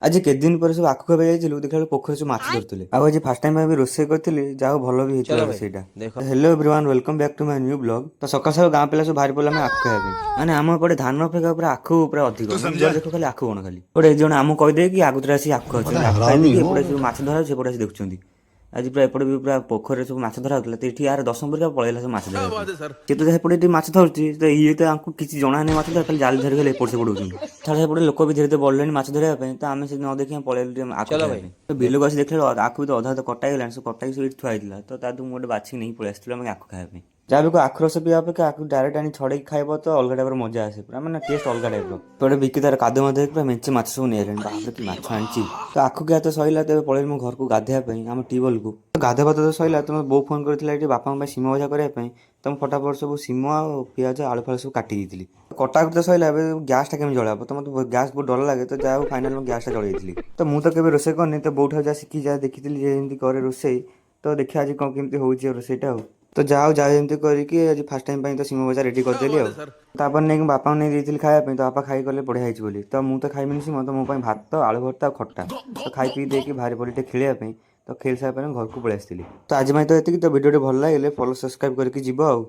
ଆଜି କେତେ ଦିନ ପରେ ସବୁ ଆଖୁ ଖାଇବା ଯାଇଥିଲୁ, ଦେଖିଲା ବେଳକୁ ପୋଖରୀ ସବୁ ମାଛ ଧରୁଥିଲେ। ଆଉ ଆଜି ଫାଷ୍ଟ ଟାଇମ୍ ପାଇଁ ବି ରୋଷେଇ କରିଥିଲି, ଯାହା ହଉ ଭଲ ବି ହେଇଥିଲା ରୋଷେଇଟା। Hello everyone, welcome back to my new blog. ତ ସକାଳ ସକାଳ ଗାଁ ପିଲା ସବୁ ବାହାରି ପଡ଼ିଲେ ଆମେ ଆଖୁ ଖାଇବା ପାଇଁ। ମାନେ ଆମ ଏପଟେ ଧାନ ଅପେକ୍ଷା ପୁରା ଆଖୁ ପୁରା ଅଧିକ, ମାନେ ଯୁଆଡେ ଦେଖ ଖାଲି ଆଖୁ ବଣ ଖାଲି। ଗୋଟେ ଜଣ ଆମକୁ କହିଦେଇକି ଆଗତୁରା ଆସିକି ଆଖୁ ଖାଉଛନ୍ତି, ଆଖୁ ଖାଇଦେଇକି ଏପଟେ ସବୁ ମାଛ ଧରା ହଉଛି, ସେପଟେ ଆସି ଦେଖୁଛନ୍ତି। ଆଜି ପୁରା ଏପଟେ ବି ପୁରା ପୋଖରୀରେ ସବୁ ମାଛ ଧରା ହଉଥିଲା, ତ ଏଠି ଆର 10 ମିନିଟ୍ ପରେ ପଳେଇଲା ସବୁ ମାଛ ଧରିବା ପାଇଁ। ସେ ତ ସେପଟେ ଏଠି ମାଛ ଧରୁଛି, ତ ଇଏ ତ ଆଙ୍କୁ କିଛି ଜଣା ନାହିଁ ମାଛ ଧରା, ଖାଲି ଜାଲ ଧରି ଖାଲି ଏପଟ ସେପଟ ହଉଛନ୍ତି। ଛାଡ଼, ସେପଟେ ଲୋକ ବି ଧୀରେ ଧୀରେ ବଢିଲେଣି ମାଛ ଧରିବା ପାଇଁ, ତ ଆମେ ସେ ନ ଦେଖି ପଳେଇଲୁ ଟିକେ ଆଖୁ ଖାଇବା ପାଇଁ। ତ ବିଲକୁ ଆସି ଦେଖିଲା ବେଳକୁ ଆଖୁ ବି ତ ଅଧା କଟା ହେଇଗଲାଣି, ସବୁ କଟା ହେଇକି ସବୁ ଏଠି ଥୁଆ ହେଇଥିଲା, ତ ତା ଦେହରୁ ମୁଁ ଗୋଟେ ବାଛିକି ନେଇକି ପଳେଇ ଆସିଥିଲୁ ଆମେ ଆଖୁ ଖାଇବା ପାଇଁ। ଯାହା ବି ଆଖୁ ରସ ପିଇବା ଅପେକ୍ଷା ଆଖୁ ଡାଇରେକ୍ଟ ଆଣି ଛଡ଼େଇକି ଖାଇବ ତ ଅଲଗା ଟାଇପ୍ର ମଜା ଆସେ, ପୁରା ମାନେ ଟେଷ୍ଟ ଅଲଗା ଟାଇପ୍ର। ଏପଟେ ବିକି ତାର କାଦୁ ମାଦୁ ହେଇକି ପୁରା ମେଞ୍ଚେ ମାଛ ସବୁ ନେଇଆଇଲାଣି, ବାପରେ କି ମାଛ ଆଣିଛି। ତ ଆଖୁ ଖିଆ ତ ସଇଲା, ତେବେ ପଳେଇଲି ମୋ ଘରକୁ ଗାଧୋଇବା ପାଇଁ ଆମ ଟ୍ୟୁବଲକୁ। ଗାଧୁଆ ପାଧୁଆ ତ ସଇଲା, ତ ବୋଉ ଫୋନ୍ କରିଥିଲା ଏଠି ବାପାଙ୍କ ପାଇଁ ସିମ ଭଜା କରିବା ପାଇଁ, ତ ମୁଁ ଫଟାଫଟ ସବୁ ସିମ ଆଉ ପିଆଜ ଆଳୁ ଫାଳୁ ସବୁ କାଟି ଦେଇଥିଲି। କଟାକଟି ତ ସଇଲା, ଏବେ ଗ୍ୟାସ୍ଟା କେମିତି ଜଳାହବ, ତ ମୋତେ ଗ୍ୟାସ୍ ବହୁତ ଡର ଲାଗେ, ତ ଯାହା ହଉ ଫାଇନାଲ୍ ମୁଁ ଗ୍ୟାସ୍ଟା ଜଳେଇ ଦେଇଥିଲି। ତ ମୁଁ ତ କେବେ ରୋଷେଇ କରିନି, ତ ବୋଉଠାରୁ ଯାହା ଶିଖିଛି, ଯାହା ଦେଖିଥିଲି ଯେ ଯେମିତି କରେ ରୋଷେଇ, ତ ଦେଖିବା ଆଜି କ'ଣ କେମିତି ହେଉଛି ରୋଷେଇଟା ଆଉ। ତ ଯାହା ହଉ ଯାହା ଯେମିତି କରିକି ଆଜି ଫାଷ୍ଟ ଟାଇମ୍ ପାଇଁ ତ ସିମ ଭଜା ରେଡ଼ି କରିଦେଲି ଆଉ। ତାପରେ ନେଇକି ବାପାଙ୍କୁ ନେଇ ଦେଇଥିଲି ଖାଇବା ପାଇଁ, ତ ବାପା ଖାଇ ଗଲେ ବଢ଼ିଆ ହେଇଛି ବୋଲି। ତ ମୁଁ ତ ଖାଇବିନି ସିମ, ତ ମୋ ପାଇଁ ଭାତ, ଆଳୁ ଭର୍ତ୍ତା ଆଉ ଖଟା। ତ ଖାଇ ପିଇ ଦେଇକି ବାହାରି ପଡ଼ିଲି ଟିକେ ଖେଳିବା ପାଇଁ, ତ ଖେଳି ସାରିବା ପରେ ଘରକୁ ପଳେଇ ଆସିଥିଲି। ତ ଆଜି ପାଇଁ ତ ଏତିକି, ତ ଭିଡ଼ିଓଟି ଭଲ ଲାଗିଲେ ଫଲୋ ସବସ୍କ୍ରାଇବ୍ କରିକି ଯିବ ଆଉ।